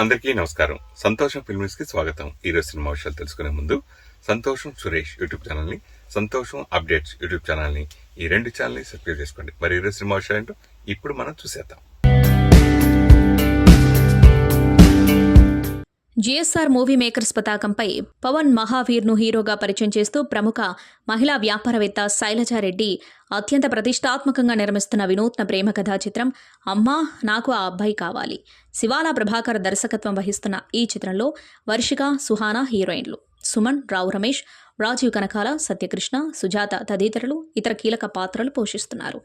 అందరికీ నమస్కారం. సంతోషం ఫిల్మ్స్ కి స్వాగతం. ఈరోజు సినిమా విషయాలు తెలుసుకునే ముందు సంతోషం సురేష్ యూట్యూబ్ ఛానల్ ని, సంతోషం అప్డేట్స్ యూట్యూబ్ ఛానల్ ని, ఈ రెండు ఛానల్ ని సబ్స్క్రైబ్ చేసుకోండి. మరి ఈరోజు సినిమా విషయాలు ఏంటో ఇప్పుడు మనం చూసేద్దాం. జిఎస్ఆర్ మూవీ మేకర్స్ పతాకంపై పవన్ మహావీర్ను హీరోగా పరిచయం చేస్తూ ప్రముఖ మహిళా వ్యాపారవేత్త శైలజారెడ్డి అత్యంత ప్రతిష్టాత్మకంగా నిర్మిస్తున్న వినూత్న ప్రేమ కథా చిత్రం అమ్మా నాకు ఆ అబ్బాయి కావాలి. శివాలా ప్రభాకర్ దర్శకత్వం వహిస్తున్న ఈ చిత్రంలో వర్షిక, సుహానా హీరోయిన్లు, సుమన్, రావు రమేష్, రాజీవ్ కనకాల, సత్యకృష్ణ, సుజాత తదితరులు ఇతర కీలక పాత్రలు పోషిస్తున్నారు.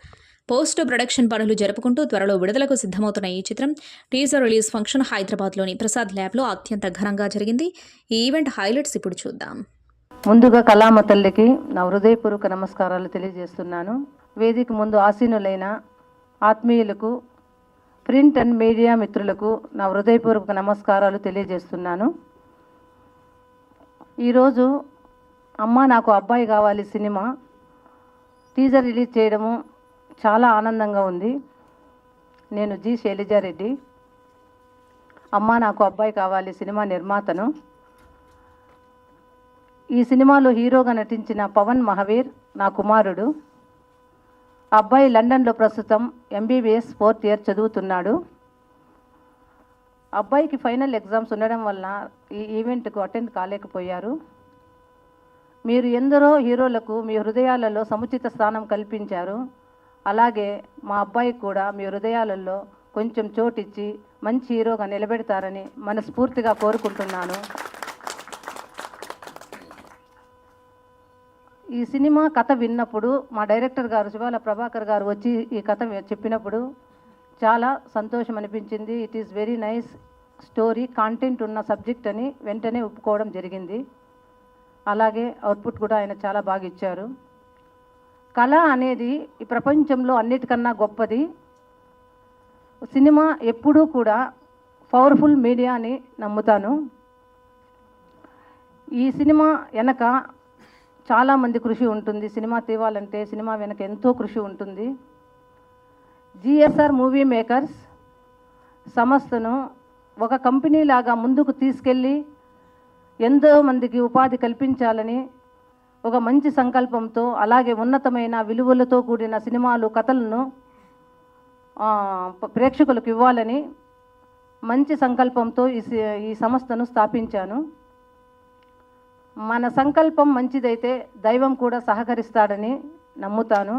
పోస్ట్ ప్రొడక్షన్ పనులు జరుపుకుంటూ త్వరలో విడుదలకు సిద్ధమవుతున్న ఈ చిత్రం టీజర్ రిలీజ్ ఫంక్షన్ హైదరాబాద్లోని ప్రసాద్ ల్యాబ్లో అత్యంత ఘనంగా జరిగింది. ఈ ఈవెంట్ హైలైట్స్ ఇప్పుడు చూద్దాం. ముందుగా కళామ తల్లికి నా హృదయపూర్వక నమస్కారాలు తెలియజేస్తున్నాను. వేదిక ముందు ఆసీనులైన ఆత్మీయులకు, ప్రింట్ అండ్ మీడియా మిత్రులకు నా హృదయపూర్వక నమస్కారాలు తెలియజేస్తున్నాను. ఈరోజు అమ్మ నాకు అబ్బాయి కావాలి సినిమా టీజర్ రిలీజ్ చేయడము చాలా ఆనందంగా ఉంది. నేను జి శైలజారెడ్డి, అమ్మ నాకు అబ్బాయి కావాలి సినిమా నిర్మాతను. ఈ సినిమాలో హీరోగా నటించిన పవన్ మహావీర్ నా కుమారుడు. అబ్బాయి లండన్లో ప్రస్తుతం MBBS 4th ఇయర్ చదువుతున్నాడు. అబ్బాయికి ఫైనల్ ఎగ్జామ్స్ ఉండడం వల్ల ఈ ఈవెంట్కు అటెండ్ కాలేకపోయారు. మీరు ఎందరో హీరోలకు మీ హృదయాలలో సముచిత స్థానం కల్పించారు. అలాగే మా అబ్బాయికి కూడా మీ హృదయాలలో కొంచెం చోటిచ్చి మంచి హీరోగా నిలబెడతారని మనస్ఫూర్తిగా కోరుకుంటున్నాను. ఈ సినిమా కథ విన్నప్పుడు మా డైరెక్టర్ గారు శివాలా ప్రభాకర్ గారు వచ్చి ఈ కథ చెప్పినప్పుడు చాలా సంతోషం అనిపించింది. It is very nice story, content ఉన్న సబ్జెక్ట్ అని వెంటనే ఒప్పుకోవడం జరిగింది. అలాగే అవుట్పుట్ కూడా ఆయన చాలా బాగా ఇచ్చారు. కళ అనేది ఈ ప్రపంచంలో అన్నిటికన్నా గొప్పది. సినిమా ఎప్పుడూ కూడా పవర్ఫుల్ మీడియా అని నమ్ముతాను. ఈ సినిమా వెనక చాలామంది కృషి ఉంటుంది. సినిమా తీవాలంటే సినిమా వెనక ఎంతో కృషి ఉంటుంది. జిఎస్ఆర్ మూవీ మేకర్స్ సంస్థను ఒక కంపెనీ లాగా ముందుకు తీసుకెళ్ళి ఎంతో మందికి ఉపాధి కల్పించాలని ఒక మంచి సంకల్పంతో, అలాగే ఉన్నతమైన విలువలతో కూడిన సినిమాలు, కథలను ప్రేక్షకులకు ఇవ్వాలని మంచి సంకల్పంతో ఈ సంస్థను స్థాపించాను. మన సంకల్పం మంచిదైతే దైవం కూడా సహకరిస్తాడని నమ్ముతాను.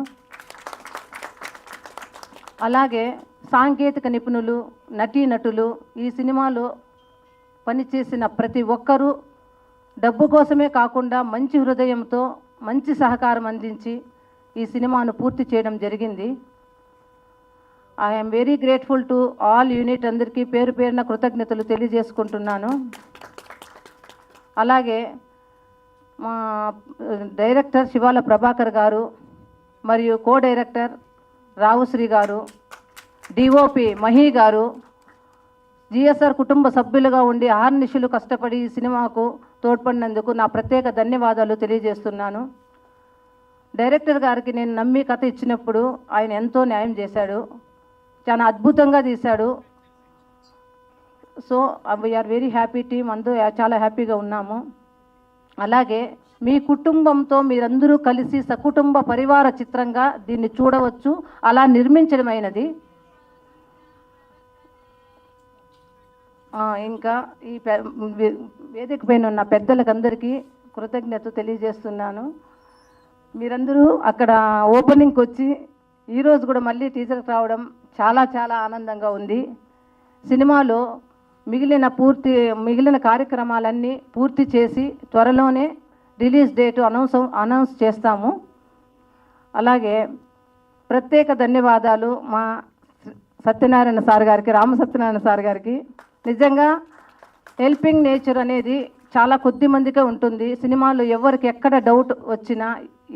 అలాగే సాంకేతిక నిపుణులు, నటీనటులు, ఈ సినిమాలో పనిచేసిన ప్రతి ఒక్కరూ డబ్బు కోసమే కాకుండా మంచి హృదయంతో మంచి సహకారం అందించి ఈ సినిమాను పూర్తి చేయడం జరిగింది. I'm very grateful to all unit అందరికీ పేరు పేరున కృతజ్ఞతలు తెలియజేసుకుంటున్నాను. అలాగే మా డైరెక్టర్ శివాలా ప్రభాకర్ గారు మరియు కో డైరెక్టర్ రావుశ్రీ గారు, DOP మహి గారు, జిఎస్ఆర్ కుటుంబ సభ్యులుగా ఉండి ఆర్నిశలు కష్టపడి ఈ సినిమాకు తోడ్పడినందుకు నా ప్రత్యేక ధన్యవాదాలు తెలియజేస్తున్నాను. డైరెక్టర్ గారికి నేను నమ్మి కథ ఇచ్చినప్పుడు ఆయన ఎంతో న్యాయం చేశాడు, చాలా అద్భుతంగా తీశాడు. So we are very happy team, అందరూ చాలా హ్యాపీగా ఉన్నాము. అలాగే మీ కుటుంబంతో మీరందరూ కలిసి సకుటుంబ పరివార చిత్రంగా దీన్ని చూడవచ్చు, అలా నిర్మించడమైనది. ఇంకా ఈ వేదిక పైన ఉన్న పెద్దలకందరికీ కృతజ్ఞత తెలియజేస్తున్నాను. మీరందరూ అక్కడ ఓపెనింగ్కి వచ్చి ఈరోజు కూడా మళ్ళీ టీజర్కి రావడం చాలా చాలా ఆనందంగా ఉంది. సినిమాలో మిగిలిన కార్యక్రమాలన్నీ పూర్తి చేసి త్వరలోనే రిలీజ్ డేటు అనౌన్స్ చేస్తాము. అలాగే ప్రత్యేక ధన్యవాదాలు మా సత్యనారాయణ సార్ గారికి, రామసత్యనారాయణ సార్ గారికి. నిజంగా హెల్పింగ్ నేచర్ అనేది చాలా కొద్ది మందికే ఉంటుంది. సినిమాలో ఎవరికి ఎక్కడ డౌట్ వచ్చినా,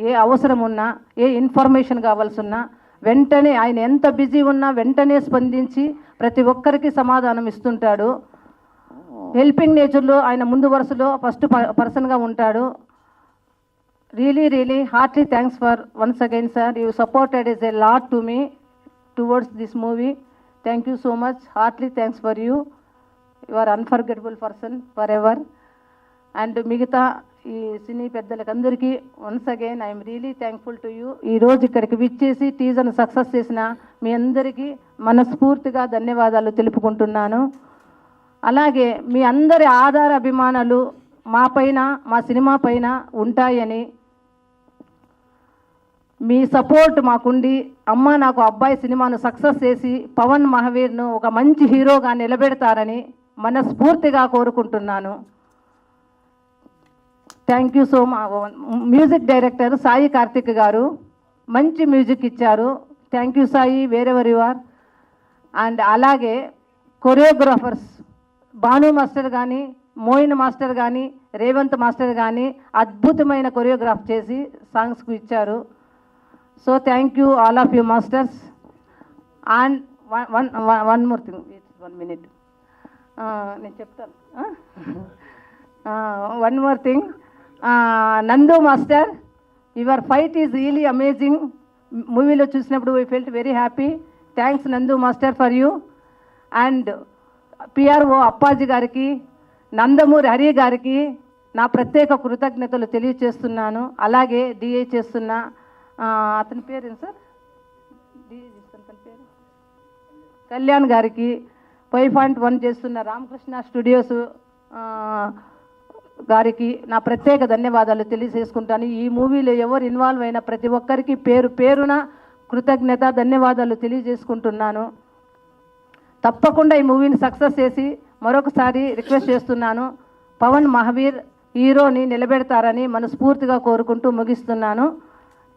ఏ అవసరం ఉన్నా, ఏ ఇన్ఫర్మేషన్ కావాల్సి ఉన్నా వెంటనే ఆయన ఎంత బిజీ ఉన్నా వెంటనే స్పందించి ప్రతి ఒక్కరికి సమాధానం ఇస్తుంటాడు. హెల్పింగ్ నేచర్లో ఆయన ముందు వరుసలో ఫస్ట్ పర్సన్గా ఉంటాడు. Really heartly thanks for once again sir, you supported us a lot to me towards this movie. Thank you so much, heartly thanks for you. You are unforgettable person for ever. And మిగతా ఈ సినీ పెద్దలకు అందరికీ once again I'm really thankful to you. ఈరోజు ఇక్కడికి విచ్చేసి టీజర్ను success చేసిన మీ అందరికీ మనస్ఫూర్తిగా ధన్యవాదాలు తెలుపుకుంటున్నాను. అలాగే మీ అందరి ఆధార అభిమానాలు మా పైన, మా సినిమా పైన ఉంటాయని, మీ సపోర్ట్ మాకుండి అమ్మ నాకు అబ్బాయి సినిమాను సక్సెస్ చేసి పవన్ మహావీర్ను ఒక మంచి హీరోగా నిలబెడతారని మనస్ఫూర్తిగా కోరుకుంటున్నాను. Thank you so much. Music director Sai Karthik garu మంచి మ్యూజిక్ ఇచ్చారు. Thank you Sai, wherever you are. And అలాగే కొరియోగ్రాఫర్స్ భాను మాస్టర్ కానీ, మోయిన్ మాస్టర్ కానీ, రేవంత్ మాస్టర్ కానీ అద్భుతమైన కొరియోగ్రాఫ్ చేసి సాంగ్స్కు ఇచ్చారు. So thank you all of you masters. And one more thing, 1 minute నేను చెప్తాను. One more thing, Nandu master, your fight is really amazing. మూవీలో చూసినప్పుడు we felt very happy. Thanks నందు master for you. And PRO Appaji గారికి, నందమూరి హరి గారికి నా ప్రత్యేక కృతజ్ఞతలు తెలియచేస్తున్నాను. అలాగే డిఏ చేస్తున్న అతని పేరు సార్, అతని పేరు కళ్యాణ్ గారికి, 5.1 చేస్తున్న రామకృష్ణ స్టూడియోస్ గారికి నా ప్రత్యేక ధన్యవాదాలు తెలియజేసుకుంటాను. ఈ మూవీలో ఎవరు ఇన్వాల్వ్ అయిన ప్రతి ఒక్కరికి పేరు పేరున కృతజ్ఞత ధన్యవాదాలు తెలియజేసుకుంటున్నాను. తప్పకుండా ఈ మూవీని సక్సెస్ చేసి మరొకసారి రిక్వెస్ట్ చేస్తున్నాను, పవన్ మహావీర్ హీరోని నిలబెడతారని మనస్ఫూర్తిగా కోరుకుంటూ ముగిస్తున్నాను.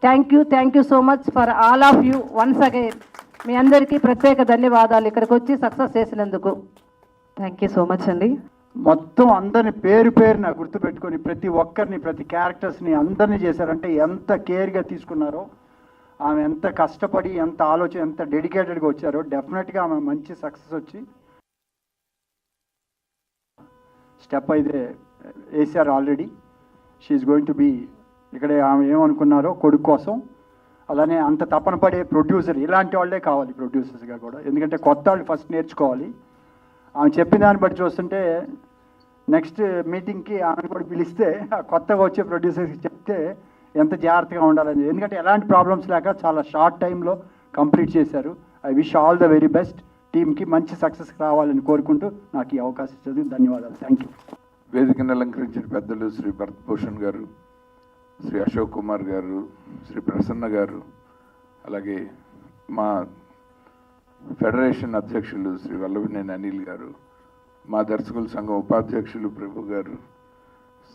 Thank you so much for all of you once again. మీ అందరికీ ప్రత్యేక ధన్యవాదాలు ఇక్కడికి వచ్చి సక్సెస్ చేసినందుకు. థ్యాంక్ యూ సో మచ్ అండి. మొత్తం అందరిని పేరు పేరున గుర్తుపెట్టుకొని ప్రతి ఒక్కరిని, ప్రతి క్యారెక్టర్స్ని అందరినీ చేశారంటే ఎంత కేర్గా తీసుకున్నారో, ఆమె ఎంత కష్టపడి, ఎంత ఆలోచన, ఎంత డెడికేటెడ్గా వచ్చారో. డెఫినెట్గా ఆమె మంచి సక్సెస్ వచ్చి స్టెప్ అయితే వేసారు already. She's going to be, ఇక్కడే ఆమె ఏమనుకున్నారో కొడుకు కోసం. అలానే అంత తపన పడే ప్రొడ్యూసర్, ఇలాంటి వాళ్ళే కావాలి ప్రొడ్యూసర్స్గా కూడా. ఎందుకంటే కొత్త వాళ్ళు ఫస్ట్ నేర్చుకోవాలి. ఆమె చెప్పిన దాన్ని బట్టి చూస్తుంటే నెక్స్ట్ మీటింగ్కి ఆమెను కూడా పిలిస్తే కొత్తగా వచ్చే ప్రొడ్యూసర్స్కి చెప్తే ఎంత జాగ్రత్తగా ఉండాలని. ఎందుకంటే ఎలాంటి ప్రాబ్లమ్స్ లేక చాలా షార్ట్ టైంలో కంప్లీట్ చేశారు. I wish all the very best. టీంకి మంచి సక్సెస్ రావాలని కోరుకుంటూ నాకు ఈ అవకాశం ఇచ్చేందుకు ధన్యవాదాలు. Thank you. వేదికను అలంకరించిన పెద్దలు శ్రీ భరత్ భూషణ్ గారు, శ్రీ అశోక్ కుమార్ గారు, శ్రీ ప్రసన్న గారు, అలాగే మా ఫెడరేషన్ అధ్యక్షులు శ్రీ వల్లభనేని అనిల్ గారు, మా దర్శకుల సంఘం ఉపాధ్యక్షులు ప్రభు గారు,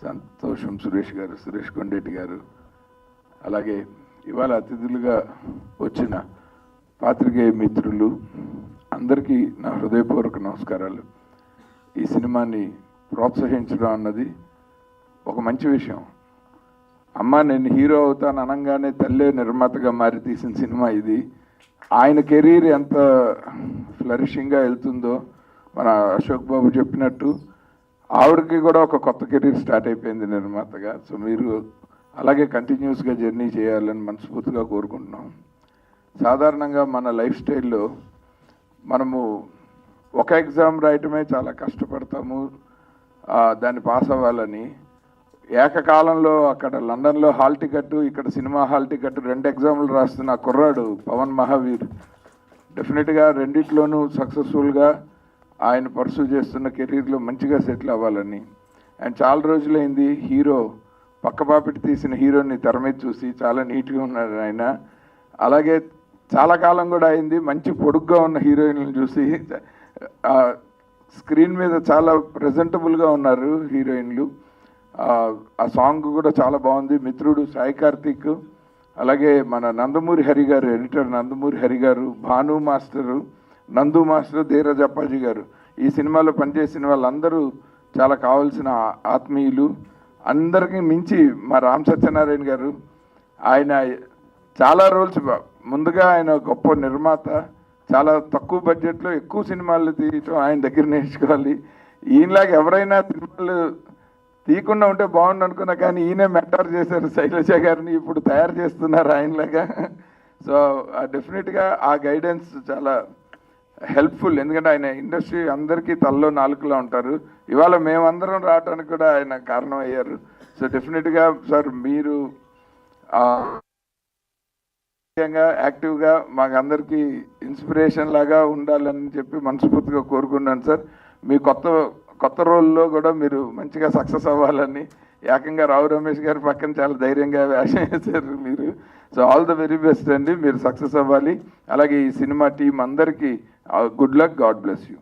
సంతోషం సురేష్ గారు, సురేష్ కొండేటి గారు, అలాగే ఇవాళ అతిథులుగా వచ్చిన పాత్రికేయ మిత్రులు అందరికీ నా హృదయపూర్వక నమస్కారాలు. ఈ సినిమాని ప్రోత్సహించడం అన్నది ఒక మంచి విషయం. అమ్మ నేను హీరో అవుతాను అనగానే తల్లే నిర్మాతగా మారి తీసిన సినిమా ఇది. ఆయన కెరీర్ ఎంత ఫ్లరిషింగ్గా వెళ్తుందో మన అశోక్ బాబు చెప్పినట్టు ఆవిడకి కూడా ఒక కొత్త కెరీర్ స్టార్ట్ అయిపోయింది నిర్మాతగా. సో మీరు అలాగే కంటిన్యూస్గా జర్నీ చేయాలని మనస్ఫూర్తిగా కోరుకుంటున్నాం. సాధారణంగా మన లైఫ్ స్టైల్లో మనము ఒక ఎగ్జామ్ రాయటమే చాలా కష్టపడతాము, దాన్ని పాస్ అవ్వాలని. ఏకకాలంలో అక్కడ లండన్లో హాల్ టికెట్, ఇక్కడ సినిమా హాల్ టికెట్, 2 ఎగ్జామ్లు రాస్తున్న కుర్రాడు పవన్ మహావీర్ డెఫినెట్గా రెండిట్లోనూ సక్సెస్ఫుల్గా ఆయన పర్సూ చేస్తున్న కెరీర్లో మంచిగా సెటిల్ అవ్వాలని. అండ్ చాలా రోజులైంది హీరో పక్కపాపిటి తీసిన హీరోని తెర మీద చూసి, చాలా నీట్గా ఉన్నాడు ఆయన. అలాగే చాలా కాలం కూడా అయింది మంచి పొడుగ్గా ఉన్న హీరోయిన్లను చూసి. స్క్రీన్ మీద చాలా ప్రజెంటబుల్గా ఉన్నారు హీరోయిన్లు. ఆ సాంగ్ కూడా చాలా బాగుంది. మిత్రుడు సాయి కార్తిక్, అలాగే మన నందమూరి హరి గారు, ఎడిటర్ నందమూరి హరి గారు, భాను మాస్టరు, నందు మాస్టర్, ధీరజ్ అప్పాజీ గారు, ఈ సినిమాలో పనిచేసిన వాళ్ళందరూ చాలా కావాల్సిన ఆత్మీయులు. అందరికీ మించి మా రామ్ సత్యనారాయణ గారు, ఆయన చాలా రోల్స్, ముందుగా ఆయన గొప్ప నిర్మాత, చాలా తక్కువ బడ్జెట్లో ఎక్కువ సినిమాలు తీయటం ఆయన దగ్గర నేర్చుకోవాలి. ఈయనలాగా ఎవరైనా సినిమాలు తీయకుండా ఉంటే బాగుండు అనుకున్నా, కానీ ఈయనే మెంటర్ చేశారు శైలజ గారిని, ఇప్పుడు తయారు చేస్తున్నారు ఆయనలాగా. సో డెఫినెట్గా ఆ గైడెన్స్ చాలా హెల్ప్ఫుల్. ఎందుకంటే ఆయన ఇండస్ట్రీ అందరికీ తలలో నాలుకలో ఉంటారు. ఇవాళ మేమందరం రావడానికి కూడా ఆయన కారణం అయ్యారు. సో డెఫినెట్గా సార్ మీరు ముఖ్యంగా యాక్టివ్గా మాకు అందరికీ ఇన్స్పిరేషన్ లాగా ఉండాలని చెప్పి మనస్ఫూర్తిగా కోరుకున్నాను సార్. మీ కొత్త రోల్లో కూడా మీరు మంచిగా సక్సెస్ అవ్వాలని, ఏకంగా రావు రమేష్ గారి పక్కన చాలా ధైర్యంగా వేషం వేశారు మీరు. So all the very best అండి, మీరు సక్సెస్ అవ్వాలి. అలాగే ఈ సినిమా టీం అందరికీ good luck, God bless you.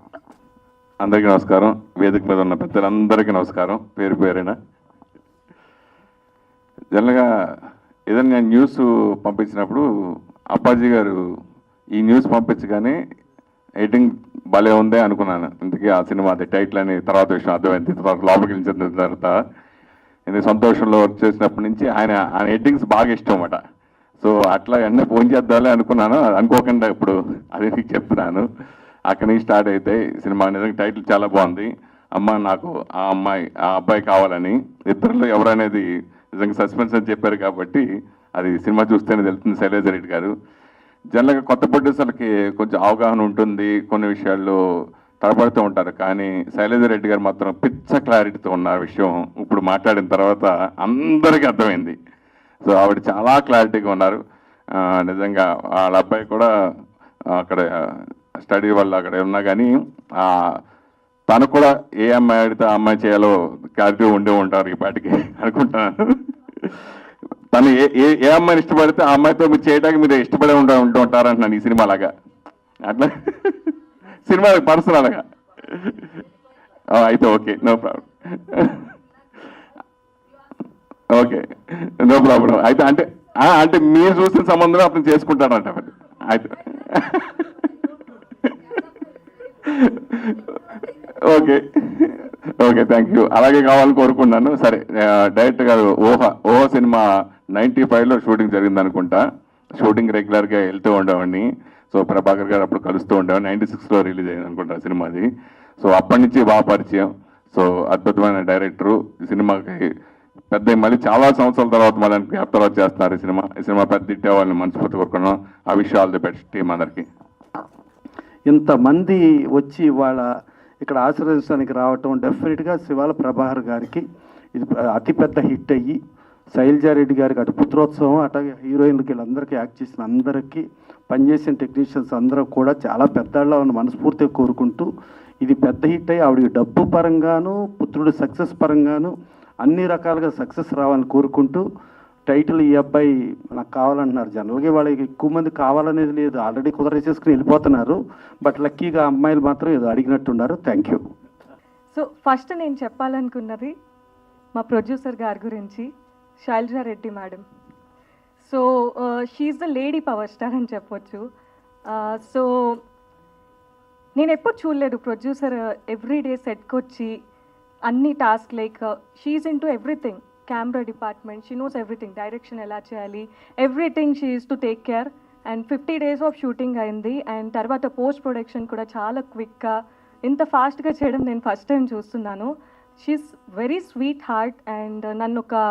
అందరికీ నమస్కారం. వేదిక మీద ఉన్న పెద్దలందరికీ నమస్కారం, పేరు పేరైనా. జనరల్గా ఏదైనా నేను న్యూస్ పంపించినప్పుడు అప్పాజీ గారు ఈ న్యూస్ పంపించగానే ఎడిటింగ్ భలే ఉందే అనుకున్నాను. ఇంతకీ ఆ సినిమా అది టైటిల్ అని తర్వాత విషయం అర్థమైంది. తర్వాత లోపలికి వెళ్ళిన తర్వాత ఎందుకు సంతోషంలో వర్క్ చేసినప్పటి నుంచి ఆయన ఎడిటింగ్స్ బాగా ఇష్టం అన్నమాట. సో అట్లా వెంటనే ఫోన్ చేద్దామని అనుకున్నాను, అనుకోకుండా ఇప్పుడు అది మీకు చెప్తున్నాను. అక్కడి నుంచి స్టార్ట్ అయితే సినిమా నిజంగా టైటిల్ చాలా బాగుంది. అమ్మ నాకు ఆ అబ్బాయి కావాలని, ఇద్దరిలో ఎవరనేది నిజంగా సస్పెన్స్ అని చెప్పారు కాబట్టి అది సినిమా చూస్తేనే తెలుస్తుంది. శైలజ రెడ్డి గారు జనరల్గా కొత్త ప్రొడ్యూసర్లకి కొంచెం అవగాహన ఉంటుంది, కొన్ని విషయాల్లో తడబడుతూ ఉంటారు. కానీ శైలజ రెడ్డి గారు మాత్రం పిచ్చ క్లారిటీతో ఉన్న విషయం ఇప్పుడు మాట్లాడిన తర్వాత అందరికీ అర్థమైంది. సో ఆవిడ చాలా క్లారిటీగా ఉన్నారు. నిజంగా వాళ్ళ అబ్బాయి కూడా అక్కడ స్టడీ వల్ల అక్కడ ఉన్నా కానీ తను కూడా ఏ అమ్మాయి అడిగితే ఆ అమ్మాయి చేయాలో క్లారిటీ ఉండే ఉంటారు ఈ పాటికి అనుకుంటున్నాను. తను ఏ అమ్మాయిని ఇష్టపడితే ఆ అమ్మాయితో మీరు చేయడానికి మీరు ఇష్టపడే ఉంటూ ఉంటారు అంటున్నాను ఈ సినిమా లాగా. అట్లా సినిమా పర్సనల్గా అయితే okay, no problem, okay no problem. అయితే అంటే మీరు చూసిన సంబంధం అతను చేసుకుంటారంట అయితే. Okay okay, thank you. అలాగే కావాలని కోరుకున్నాను. సరే, డైరెక్టర్ గారు ఓహో సినిమా 95లో షూటింగ్ జరిగింది అనుకుంటా. షూటింగ్ రెగ్యులర్గా వెళ్తూ ఉండేవాడిని. సో ప్రభాకర్ గారు అప్పుడు కలుస్తూ ఉండేవాడిని. 96లో రిలీజ్ అయింది అనుకుంటా సినిమాది. సో అప్పటి నుంచి బాగా పరిచయం. సో అద్భుతమైన డైరెక్టరు. ఈ సినిమాకి పెద్ద మళ్ళీ చాలా సంవత్సరాల తర్వాత మళ్ళీ తర్వాత చేస్తున్నారు ఈ సినిమా పెద్ద ఇట్టే వాళ్ళని మనస్ఫూర్తి కోరుకున్నాం. ఆ విషయం ఆల్ ది బెస్ట్ టీం అందరికీ. ఇంతమంది వచ్చి ఇవాళ ఇక్కడ ఆశీర్వదించడానికి రావటం డెఫినెట్గా శివాల ప్రభాకర్ గారికి ఇది అతిపెద్ద హిట్ అయ్యి, శైలజారెడ్డి గారికి అటు పుత్రోత్సవం, అట్లాగే హీరోయిన్లకి వీళ్ళందరికీ యాక్ట్ చేసిన అందరికీ, పనిచేసిన టెక్నీషియన్స్ అందరూ కూడా చాలా పెద్దవాళ్ళ మనస్ఫూర్తిగా కోరుకుంటూ ఇది పెద్ద హిట్ అయ్యి ఆవిడకి డబ్బు పరంగాను, పుత్రుడు సక్సెస్ పరంగాను అన్ని రకాలుగా సక్సెస్ రావాలని కోరుకుంటూ, టైటిల్ ఈ అబ్బాయి నాకు కావాలంటున్నారు. జనరల్గా వాళ్ళకి ఎక్కువ మంది కావాలనేది లేదు, ఆల్రెడీ కుదరేసేసుకుని వెళ్ళిపోతున్నారు. బట్ లక్కీగా అమ్మాయిలు మాత్రం ఏదో అడిగినట్టున్నారు. Thank you. సో ఫస్ట్ నేను చెప్పాలనుకున్నది మా ప్రొడ్యూసర్ గారి గురించి, Shailaja Reddy madam. So she's the lady power star అని చెప్పొచ్చు. సో నేను ఎప్పుడు చూడలేదు ప్రొడ్యూసర్ ఎవ్రీడే సెట్కి వచ్చి అన్ని task like she's into everything. Camera department, she knows everything, direction ఎలా చేయాలి, everything she is to take care. And 50 days of shooting అయింది. అండ్ తర్వాత పోస్ట్ ప్రొడక్షన్ కూడా చాలా క్విక్గా, ఇంత ఫాస్ట్గా చేయడం నేను ఫస్ట్ టైం చూస్తున్నాను. She's very sweetheart and నన్ను ఒక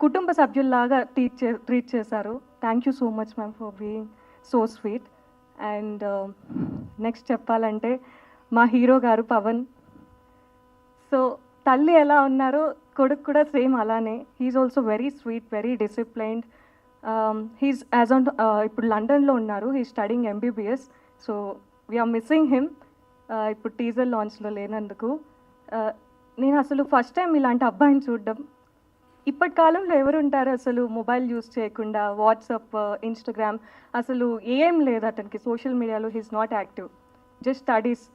కుటుంబ సభ్యుల్లాగా ట్రీట్ చేశారు. Thank you so much ma'am for being so sweet. And next చెప్పాలంటే మా హీరో గారు పవన్. సో తల్లి ఎలా ఉన్నారో కొడుకు కూడా సేమ్ అలానే. He's also very sweet, very disciplined. He's as on ఇప్పుడు లండన్లో ఉన్నారు. He studying MBBS. So we are missing him. ఇప్పుడు టీజర్ లాంచ్లో లేనందుకు. నేను అసలు ఫస్ట్ టైం ఇలాంటి అబ్బాయిని చూడడం. ఇప్పటి కాలంలో ఎవరు ఉంటారు అసలు మొబైల్ యూస్ చేయకుండా, వాట్సాప్, ఇన్స్టాగ్రామ్ అసలు ఏం లేదు అతనికి. సోషల్ మీడియాలో he's not active, just studies.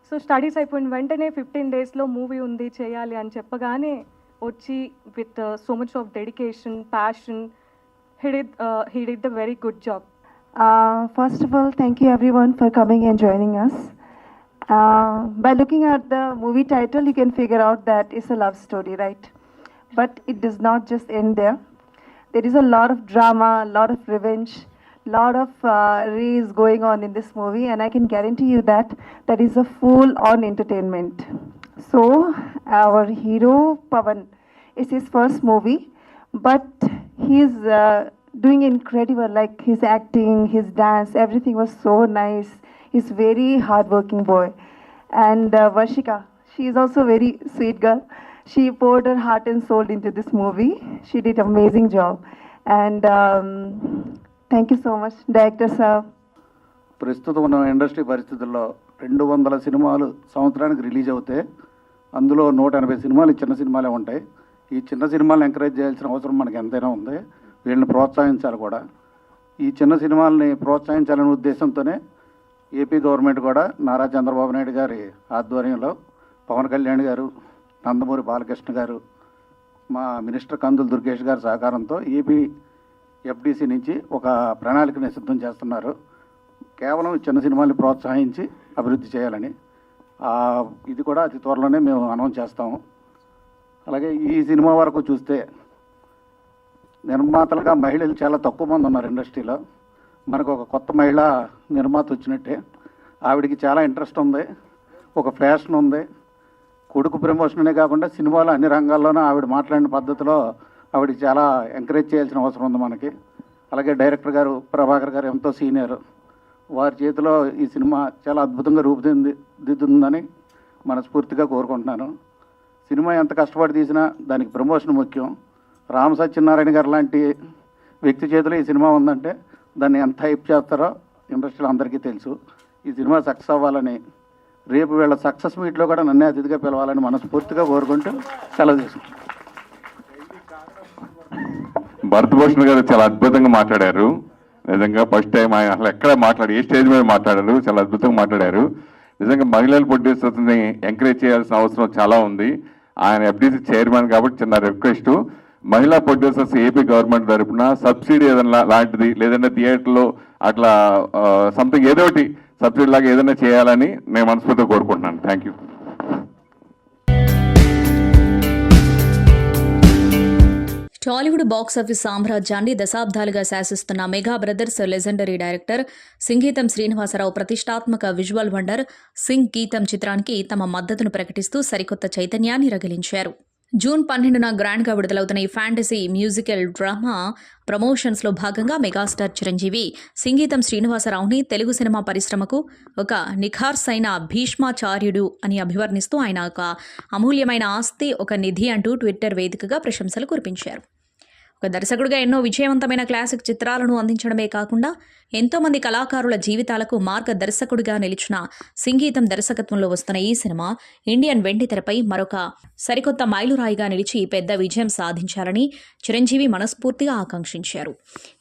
So studies అయిపోయిన వెంటనే 15 daysలో మూవీ ఉంది చేయాలి అని చెప్పగానే వచ్చి with so much of dedication, passion, he did a very good job. First of all, thank you everyone for coming and joining us. By looking at the movie title, you can figure out that it's a love story, right? But it does not just end there. There is a lot of drama, a lot of revenge, lot of rays going on in this movie, and I can guarantee you that that is a full-on entertainment. So our hero Pawan, it's his first movie, but he's doing incredible. Like his acting, his dance, everything was so nice. He's very hardworking boy. And Varshika, she is also very sweet girl. She poured her heart and soul into this movie. She did amazing job. And thank you so much, director sir. ప్రస్తుతం ఉన్న industry పరిస్థితుల్లో 200 సినిమాలు సంవత్సరానికి release అవుతాయి. అందులో 180 సినిమాలు చిన్న సినిమాలే ఉంటాయి. ఈ చిన్న సినిమాలను ఎంకరేజ్ చేయాల్సిన అవసరం మనకి ఎంతైనా ఉంది. వీళ్ళని ప్రోత్సహించాలి కూడా. ఈ చిన్న సినిమాలని ప్రోత్సహించాలనే ఉద్దేశంతోనే ఏపీ గవర్నమెంట్ కూడా నారా చంద్రబాబు నాయుడు గారి ఆధ్వర్యంలో పవన్ కళ్యాణ్ గారు, నందమూరి బాలకృష్ణ గారు, మా మినిస్టర్ కందుల దుర్గేష్ గారి సహకారంతో ఏపీ ఎఫ్డిసి నుంచి ఒక ప్రణాళికని సిద్ధం చేస్తున్నారు. కేవలం చిన్న సినిమాల్ని ప్రోత్సహించి అభివృద్ధి చేయాలని. ఇది కూడా అతి త్వరలోనే మేము అనౌన్స్ చేస్తాము. అలాగే ఈ సినిమా వరకు చూస్తే నిర్మాతలుగా మహిళలు చాలా తక్కువ మంది ఉన్నారు ఇండస్ట్రీలో. మనకు ఒక కొత్త మహిళ నిర్మాత వచ్చినట్టే. ఆవిడికి చాలా ఇంట్రెస్ట్ ఉంది, ఒక ఫ్యాషన్ ఉంది. కొడుకు ప్రమోషనే కాకుండా సినిమాలో అన్ని రంగాల్లోనూ ఆవిడ మాట్లాడిన పద్ధతిలో ఆవిడకి చాలా ఎంకరేజ్ చేయాల్సిన అవసరం ఉంది మనకి. అలాగే డైరెక్టర్ గారు ప్రభాకర్ గారు ఎంతో సీనియర్. వారి చేతిలో ఈ సినిమా చాలా అద్భుతంగా రూపుదిద్దుతుందని మనస్ఫూర్తిగా కోరుకుంటున్నాను. సినిమా ఎంత కష్టపడి తీసినా దానికి ప్రమోషన్ ముఖ్యం. రామ సత్యనారాయణ గారు లాంటి వ్యక్తి చేతిలో ఈ సినిమా ఉందంటే దాన్ని ఎంత హైప్ చేస్తారో ఇండస్ట్రీలో అందరికీ తెలుసు. ఈ సినిమా సక్సెస్ అవ్వాలని, రేపు వీళ్ళ సక్సెస్ మీట్లో కూడా నన్నే అతిథిగా పిలవాలని మనస్ఫూర్తిగా కోరుకుంటూ సెలవు తీసుకుంటాను. భరతభూషణ్ గారు చాలా అద్భుతంగా మాట్లాడారు. నిజంగా ఫస్ట్ టైం ఆయన అసలు ఎక్కడ ఏ స్టేజ్ మీద మాట్లాడారు, చాలా అద్భుతంగా మాట్లాడారు. నిజంగా మహిళల ప్రొడ్యూసర్స్ని ఎంకరేజ్ చేయాల్సిన అవసరం చాలా ఉంది. ఆయన ఎఫ్డీసీ చైర్మన్ కాబట్టి చిన్న రిక్వెస్ట్, మహిళా ప్రొడ్యూసర్స్ ఏపీ గవర్నమెంట్ తరఫున సబ్సిడీ ఏదైనా లాంటిది, లేదంటే థియేటర్లో అట్లా సంథింగ్ ఏదో ఒకటి సబ్సిడీ లాగా ఏదైనా చేయాలని నేను మనస్ఫూర్తిగా కోరుకుంటున్నాను. Thank you. టాలీవుడ్ బాక్సాఫీస్ సామ్రాజ్యాన్ని దశాబ్దాలుగా శాసిస్తున్న mega brothers legendary director Singeetam Srinivasa Rao ప్రతిష్టాత్మక విజువల్ వండర్ సింగ్ గీతం చిత్రానికి తమ మద్దతును ప్రకటిస్తూ సరికొత్త చైతన్యాన్ని రగిలించారు. జూన్ 12న గ్రాండ్గా విడుదలవుతున్న ఈ ఫ్యాంటసీ మ్యూజికల్ డ్రామా ప్రమోషన్స్లో భాగంగా మెగాస్టార్ చిరంజీవి సింగీతం శ్రీనివాసరావుని తెలుగు సినిమా పరిశ్రమకు ఒక నిఖార్సైన భీష్మాచార్యుడు అని అభివర్ణిస్తూ ఆయన ఒక అమూల్యమైన ఆస్తి, ఒక నిధి అంటూ ట్విట్టర్ వేదికగా ప్రశంసలు కురిపించారు. ఒక దర్శకుడిగా ఎన్నో విజయవంతమైన క్లాసిక్ చిత్రాలను అందించడమే కాకుండా ఎంతోమంది కళాకారుల జీవితాలకు మార్గదర్శకుడిగా నిలిచిన సంగీతం దర్శకత్వంలో వస్తున్న ఈ సినిమా ఇండియన్ వెండితెరపై మరొక సరికొత్త మైలురాయిగా నిలిచి పెద్ద విజయం సాధించాలని చిరంజీవి మనస్ఫూర్తిగా ఆకాంక్షించారు.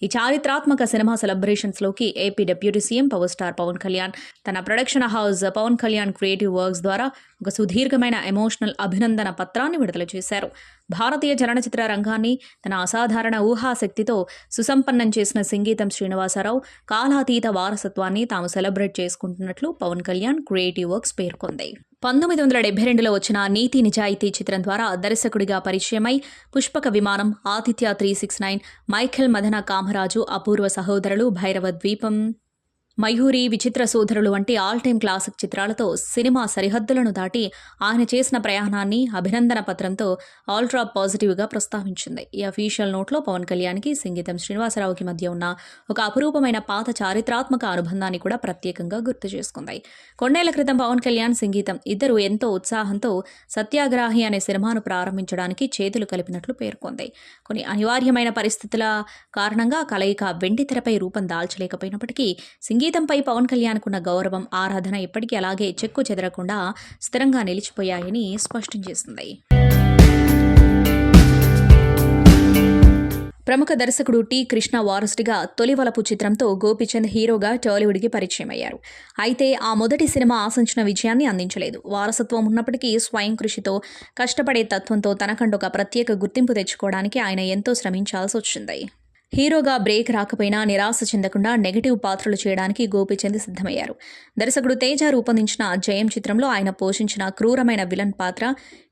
ఈ చారిత్రాత్మక సినిమా సెలబ్రేషన్స్లోకి AP deputy CM power star Pawan Kalyan తన production house Pawan Kalyan creative works ద్వారా ఒక సుదీర్ఘమైన ఎమోషనల్ అభినందన పత్రాన్ని విడుదల చేశారు. భారతీయ చలనచిత్ర రంగాన్ని తన అసాధారణ ఊహాశక్తితో సుసంపన్నం చేసిన సంగీతం శ్రీనివాసరావు కాలాతీత వారసత్వాన్ని తాము సెలబ్రేట్ చేసుకుంటున్నట్లు పవన్ కళ్యాణ్ క్రియేటివ్ వర్క్స్ పేర్కొంది. 1972లో వచ్చిన నీతి నిజాయితీ చిత్రం ద్వారా దర్శకుడిగా పరిచయమై పుష్పక విమానం, ఆదిత్య 369, మైఖేల్ మదన కామరాజు, అపూర్వ సహోదరులు, భైరవ ద్వీపం, మయూరి, విచిత్ర సోదరులు వంటి ఆల్ టైమ్ క్లాసిక్ చిత్రాలతో సినిమా సరిహద్దులను దాటి ఆయన చేసిన ప్రయాణాన్ని అభినందన పత్రంతో ఆల్ట్రా పాజిటివ్గా ప్రస్తావించింది. ఈ అఫీషియల్ నోట్లో పవన్ కళ్యాణ్కి సంగీతం శ్రీనివాసరావుకి మధ్య ఉన్న ఒక అపురూపమైన పాత చారిత్రాత్మక అనుబంధాన్ని కూడా ప్రత్యేకంగా గుర్తు చేసుకుంది. కొన్నేళ్ల క్రితం పవన్ కళ్యాణ్, సంగీతం ఇద్దరు ఎంతో ఉత్సాహంతో సత్యాగ్రాహి అనే సినిమాను ప్రారంభించడానికి చేతులు కలిపినట్లు పేర్కొంది. కొన్ని అనివార్యమైన పరిస్థితుల కారణంగా కలయిక వెండితెరపై రూపం దాల్చలేకపోయినప్పటికీ సంగీతంపై పవన్ కళ్యాణ్కున్న గౌరవం, ఆరాధన ఇప్పటికీ అలాగే చెక్కు చెదరకుండా స్థిరంగా నిలిచిపోయాయని స్పష్టం చేసింది. ప్రముఖ దర్శకుడు టి. కృష్ణ వారసుడిగా తొలివలపు చిత్రంతో గోపీచంద్ హీరోగా టాలీవుడ్కి పరిచయం అయ్యారు. అయితే ఆ మొదటి సినిమా ఆశించిన విజయాన్ని అందించలేదు. వారసత్వం ఉన్నప్పటికీ స్వయం కృషితో, కష్టపడే తత్వంతో తనకంటూ ఒక ప్రత్యేక గుర్తింపు తెచ్చుకోవడానికి ఆయన ఎంతో శ్రమించాల్సి వచ్చింది. హీరోగా బ్రేక్ రాకపోయినా నిరాశ చెందకుండా నెగటివ్ పాత్రలు చేయడానికి గోపీచంద్ సిద్ధమయ్యారు. దర్శకుడు తేజ రూపొందించిన జయం చిత్రంలో ఆయన పోషించిన క్రూరమైన విలన్ పాత్ర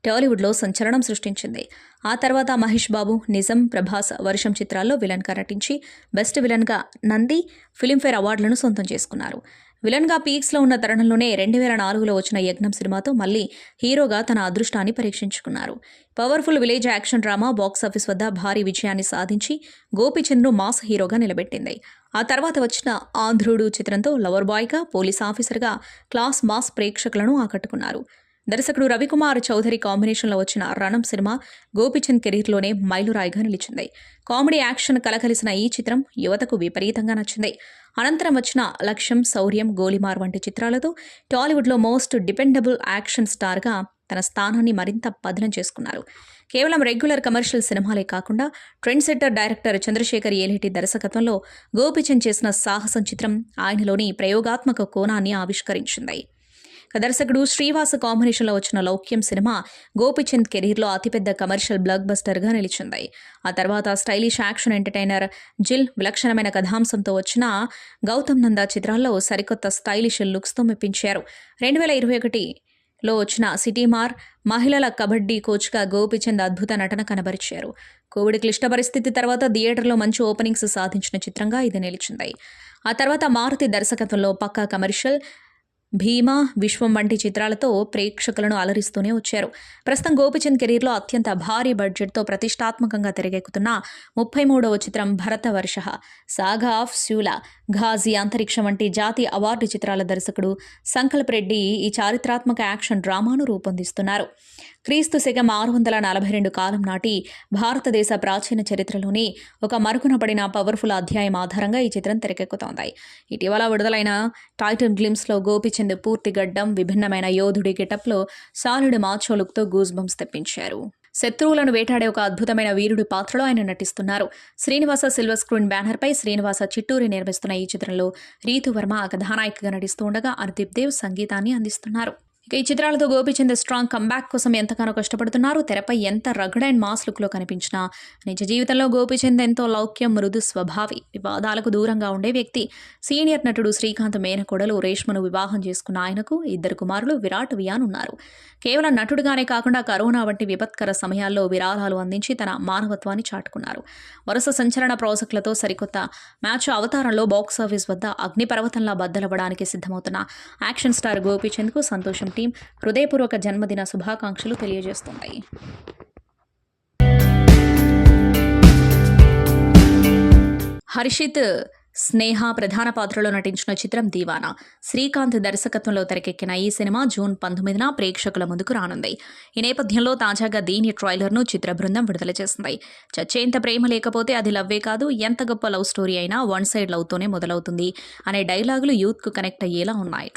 టాలీవుడ్లో సంచలనం సృష్టించింది. ఆ తర్వాత మహేష్ బాబు, నిజం, ప్రభాస్, వర్షం చిత్రాల్లో విలన్గా నటించి బెస్ట్ విలన్గా నంది, ఫిలింఫేర్ అవార్డులను సొంతం చేసుకున్నారు. విలన్గా పీక్స్లో ఉన్న తరుణంలోనే 2004లో వచ్చిన యజ్ఞం సినిమాతో మళ్ళీ హీరోగా తన అదృష్టాన్ని పరీక్షించుకున్నారు. Powerful village action drama box office వద్ద భారీ విజయాన్ని సాధించి గోపీచంద్ను మాస్ హీరోగా నిలబెట్టింది. ఆ తర్వాత వచ్చిన ఆంధ్రుడు చిత్రంతో లవర్ బాయ్గా, పోలీస్ ఆఫీసర్గా క్లాస్ మాస్ ప్రేక్షకులను ఆకట్టుకున్నారు. దర్శకుడు రవికుమార్ చౌదరి కాంబినేషన్లో వచ్చిన రణం సినిమా గోపీచంద్ కెరీర్లోనే మైలురాయిగా నిలిచింది. కామెడీ యాక్షన్ కలకలిసిన ఈ చిత్రం యువతకు విపరీతంగా నచ్చింది. అనంతరం వచ్చిన లక్ష్యం, శౌర్యం, గోలిమార్ వంటి చిత్రాలతో టాలీవుడ్లో మోస్ట్ డిపెండబుల్ యాక్షన్ స్టార్గా తన స్థానాన్ని మరింత పదిలం చేసుకున్నారు. కేవలం రెగ్యులర్ కమర్షియల్ సినిమాలే కాకుండా trend setter director Chandrasekhar Yeleti దర్శకత్వంలో గోపీచంద్ చేసిన సాహసం చిత్రం ఆయనలోని ప్రయోగాత్మక కోణాన్ని ఆవిష్కరించింది. దర్శకుడు శ్రీవాస్ కాంబినేషన్లో వచ్చిన లౌక్యం సినిమా గోపీచంద్ కెరీర్లో అతిపెద్ద కమర్షియల్ బ్లాక్ బస్టర్గా నిలిచింది. ఆ తర్వాత స్టైలిష్ యాక్షన్ ఎంటర్టైనర్ జిల్, విలక్షణమైన కథాంశంతో వచ్చిన గౌతమ్ నందా చిత్రాల్లో సరికొత్త స్టైలిష్ లుక్స్తో మెప్పించారు. 2021లో వచ్చిన సిటీమార్ మహిళల కబడ్డీ కోచ్గా గోపీచంద్ అద్భుత నటన కనబరిచారు. కోవిడ్ క్లిష్ట పరిస్థితి తర్వాత థియేటర్లో మంచి ఓపెనింగ్స్ సాధించిన చిత్రంగా ఇది నిలిచింది. ఆ తర్వాత మారుతి దర్శకత్వంలో పక్కా కమర్షియల్ భీమా, విశ్వం వంటి చిత్రాలతో ప్రేక్షకులను అలరిస్తూనే వచ్చారు. ప్రస్తుతం గోపీచంద్ కెరీర్లో అత్యంత భారీ బడ్జెట్తో ప్రతిష్టాత్మకంగా తెరకెక్కుతున్న 33వ చిత్రం భరతవర్ష, సాగా ఆఫ్ శూలా, ఘాజీ, అంతరిక్షం వంటి జాతీయ అవార్డు చిత్రాల దర్శకుడు సంకల్ప్ రెడ్డి ఈ చారిత్రాత్మక యాక్షన్ డ్రామాను రూపొందిస్తున్నారు. క్రీస్తు శకం 642 కాలం నాటి భారతదేశ ప్రాచీన చరిత్రలోని ఒక మరుగున పడిన పవర్ఫుల్ అధ్యాయం ఆధారంగా ఈ చిత్రం తెరకెక్కుతోంది. ఇటీవల విడుదలైన టైటిల్ గ్లిమ్స్లో గోపీచంద్ పూర్తి గడ్డం, విభిన్నమైన యోధుడి గెటప్లో సాలిడ్ మాచో లుక్తో గూస్ బంప్స్ తెప్పించారు. శత్రువులను వేటాడే ఒక అద్భుతమైన వీరుడి పాత్రలో ఆయన నటిస్తున్నారు. శ్రీనివాస సిల్వర్ స్క్రీన్ బ్యానర్పై శ్రీనివాస చిట్టూరి నిర్మిస్తున్న ఈ చిత్రంలో రీతు వర్మ కథానాయికగా నటిస్తూ ఉండగా హర్దీప్ దేవ్ సంగీతాన్ని అందిస్తున్నారు. ఇక ఈ చిత్రాలతో గోపీచంద్ స్ట్రాంగ్ కంబ్యాక్ కోసం ఎంతగానో కష్టపడుతున్నారు. తెరపై ఎంత రగడ్ అండ్ మాస్ లుక్లో కనిపించినా నిజ జీవితంలో గోపీచంద్ ఎంతో లౌక్యం, మృదు స్వభావి, వివాదాలకు దూరంగా ఉండే వ్యక్తి. సీనియర్ నటుడు శ్రీకాంత్ మేనకోడలు రేష్మను వివాహం చేసుకున్న ఆయనకు 2 కుమారులు విరాట్, వియాన్ ఉన్నారు. కేవలం నటుడుగానే కాకుండా కరోనా వంటి విపత్కర సమయాల్లో విరాళాలు అందించి తన మానవత్వాన్ని చాటుకున్నారు. వరుస సంచలన ప్రాజెక్టులతో సరికొత్త మ్యాచ్ అవతారంలో బాక్సాఫీస్ వద్ద అగ్నిపర్వతంలా బద్దలవ్వడానికి సిద్ధమవుతున్న యాక్షన్ స్టార్ గోపీచంద్కు సంతోషం టీం హృదయపూర్వక జన్మదిన శుభాకాంక్షలు తెలియజేస్తుంది. హర్షిత్, స్నేహ ప్రధాన పాత్రలో నటించిన చిత్రం దీవానా. శ్రీకాంత్ దర్శకత్వంలో తెరకెక్కిన ఈ సినిమా జూన్ 19న ప్రేక్షకుల ముందుకు రానుంది. ఈ నేపథ్యంలో తాజాగా దీని ట్రైలర్ను చిత్ర బృందం విడుదల చేసింది. చచ్చేంత ప్రేమ లేకపోతే అది లవ్వే కాదు, ఎంత గొప్ప లవ్ స్టోరీ అయినా వన్ సైడ్ లవ్తోనే మొదలవుతుంది అనే డైలాగులు యూత్కు కనెక్ట్ అయ్యేలా ఉన్నాయి.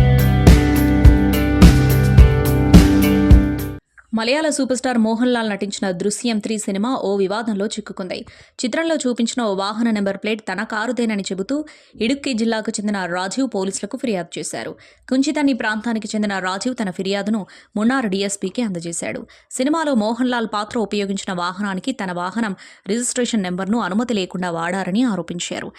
మలయాళ సూపర్ స్టార్ మోహన్ లాల్ నటించిన దృశ్యం 3 సినిమా ఓ వివాదంలో చిక్కుకుంది. చిత్రంలో చూపించిన ఓ వాహన నెంబర్ ప్లేట్ తన కారుదేనని చెబుతూ ఇడుక్కి జిల్లాకు చెందిన రాజీవ్ పోలీసులకు ఫిర్యాదు చేశారు. కుంచితన్ని ప్రాంతానికి చెందిన రాజీవ్ తన ఫిర్యాదును మున్నార్ డీఎస్పీకి అందజేశాడు. సినిమాలో మోహన్ లాల్ పాత్ర ఉపయోగించిన వాహనానికి తన వాహనం రిజిస్ట్రేషన్ నెంబర్ను అనుమతి లేకుండా వాడారని ఆరోపించారు.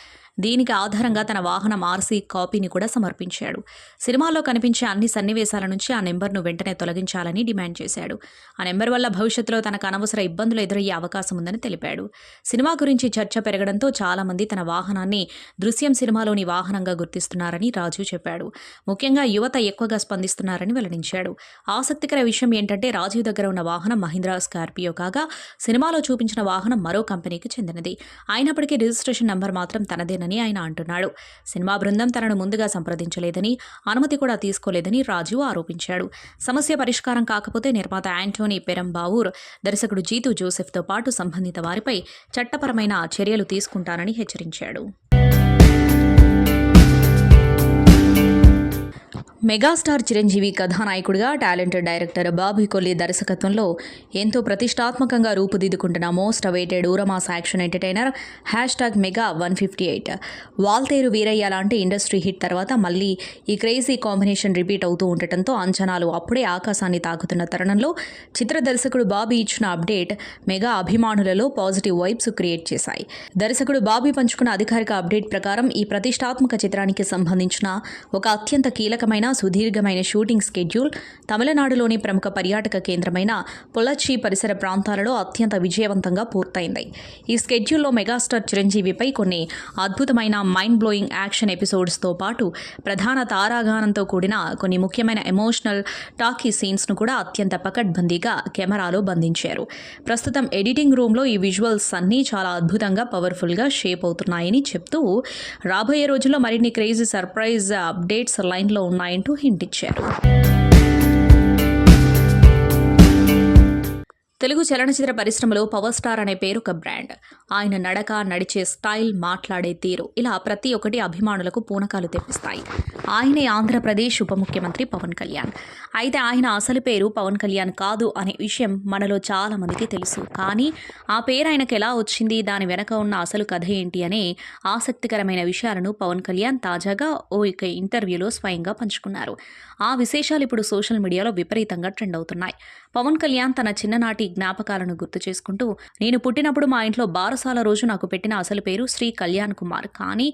దీనికి ఆధారంగా తన వాహనం ఆర్సీ కాపీని కూడా సమర్పించాడు. సినిమాలో కనిపించే అన్ని సన్నివేశాల నుంచి ఆ నెంబర్ను వెంటనే తొలగించాలని డిమాండ్ చేశాడు. ఆ నెంబర్ వల్ల భవిష్యత్తులో తనకు అనవసర ఇబ్బందులు ఎదురయ్యే అవకాశం ఉందని తెలిపాడు. సినిమా గురించి చర్చ పెరగడంతో చాలామంది తన వాహనాన్ని దృశ్యం సినిమాలోని వాహనంగా గుర్తిస్తున్నారని రాజు చెప్పాడు. ముఖ్యంగా యువత ఎక్కువగా స్పందిస్తున్నారని వెల్లడించాడు. ఆసక్తికర విషయం ఏంటంటే రాజీవ్ దగ్గర ఉన్న వాహనం మహీంద్రా స్కార్పియో కాగా సినిమాలో చూపించిన వాహనం మరో కంపెనీకి చెందినది. అయినప్పటికీ రిజిస్ట్రేషన్ నెంబర్ మాత్రం తనదేనని ఆయన అంటున్నాడు. సినిమా బృందం తనను ముందుగా సంప్రదించలేదని, అనుమతి కూడా తీసుకోలేదని రాజు ఆరోపించాడు. సమస్య పరిష్కారం కాకపోతే నిర్మాత యాంటోనీ పెరంబావూర్, దర్శకుడు జీతు జోసెఫ్తో పాటు సంబంధిత వారిపై చట్టపరమైన చర్యలు తీసుకుంటానని హెచ్చరించాడు. మెగాస్టార్ చిరంజీవి కథానాయకుడిగా టాలెంటెడ్ డైరెక్టర్ బాబీ కొల్లి దర్శకత్వంలో ఎంతో ప్రతిష్టాత్మకంగా రూపుదిద్దుకుంటున్న మోస్ట్ అవైటెడ్ ఊరమాస్ action entertainer #mega 158 Waltair Veerayya లాంటి ఇండస్ట్రీ హిట్ తర్వాత మళ్ళీ ఈ క్రేజీ కాంబినేషన్ రిపీట్ అవుతూ ఉండటంతో అంచనాలు అప్పుడే ఆకాశాన్ని తాకుతున్న తరుణంలో చిత్ర దర్శకుడు బాబీ ఇచ్చిన అప్డేట్ మెగా అభిమానులలో పాజిటివ్ వైబ్స్ క్రియేట్ చేశాయి. దర్శకుడు బాబీ పంచుకున్న అధికారిక అప్డేట్ ప్రకారం ఈ ప్రతిష్టాత్మక చిత్రానికి సంబంధించిన ఒక అత్యంత కీలకమైన సుదీర్ఘమైన షూటింగ్ స్కెడ్యూల్ తమిళనాడులోని ప్రముఖ పర్యాటక కేంద్రమైన పొల్లచ్చి పరిసర ప్రాంతాలలో అత్యంత విజయవంతంగా పూర్తయింది. ఈ స్కెడ్యూల్లో మెగాస్టార్ చిరంజీవిపై కొన్ని అద్భుతమైన మైండ్ బ్లోయింగ్ యాక్షన్ ఎపిసోడ్స్తో పాటు ప్రధాన తారాగానంతో కూడిన కొన్ని ముఖ్యమైన ఎమోషనల్ టాకీ సీన్స్ను కూడా అత్యంత పకడ్బందీగా కెమెరాలో బంధించారు. ప్రస్తుతం ఎడిటింగ్ రూమ్లో ఈ విజువల్స్ అన్నీ చాలా అద్భుతంగా పవర్ఫుల్గా షేప్ అవుతున్నాయని చెప్తూ రాబోయే రోజుల్లో మరిన్ని క్రేజీ సర్ప్రైజ్ అప్డేట్స్ లైన్లో ఉన్నాయంటూ హింట్ ఇచ్చారు. తెలుగు చలనచిత్ర పరిశ్రమలో పవర్ స్టార్ అనే పేరు ఒక బ్రాండ్. ఆయన నడక, నడిచే స్టైల్, మాట్లాడే తీరు ఇలా ప్రతి ఒక్కటి అభిమానులకు పూనకాలు తెప్పిస్తాయి. ఆయనే ఆంధ్రప్రదేశ్ ఉప ముఖ్యమంత్రి పవన్ కళ్యాణ్. అయితే ఆయన అసలు పేరు పవన్ కళ్యాణ్ కాదు అనే విషయం మనలో చాలా మందికి తెలుసు. కానీ ఆ పేరు ఆయనకు ఎలా వచ్చింది, దాని వెనక ఉన్న అసలు కథ ఏంటి అనే ఆసక్తికరమైన విషయాలను పవన్ కళ్యాణ్ తాజాగా ఓ ఇంటర్వ్యూలో స్వయంగా పంచుకున్నారు. ఆ విశేషాలు ఇప్పుడు సోషల్ మీడియాలో విపరీతంగా ట్రెండ్ అవుతున్నాయి. పవన్ కళ్యాణ్ తన చిన్ననాటి జ్ఞాపకాలను గుర్తు చేసుకుంటూ, నేను పుట్టినప్పుడు మా ఇంట్లో బారసాల రోజు నాకు పెట్టిన అసలు పేరు శ్రీ కళ్యాణ్ కుమార్. కానీ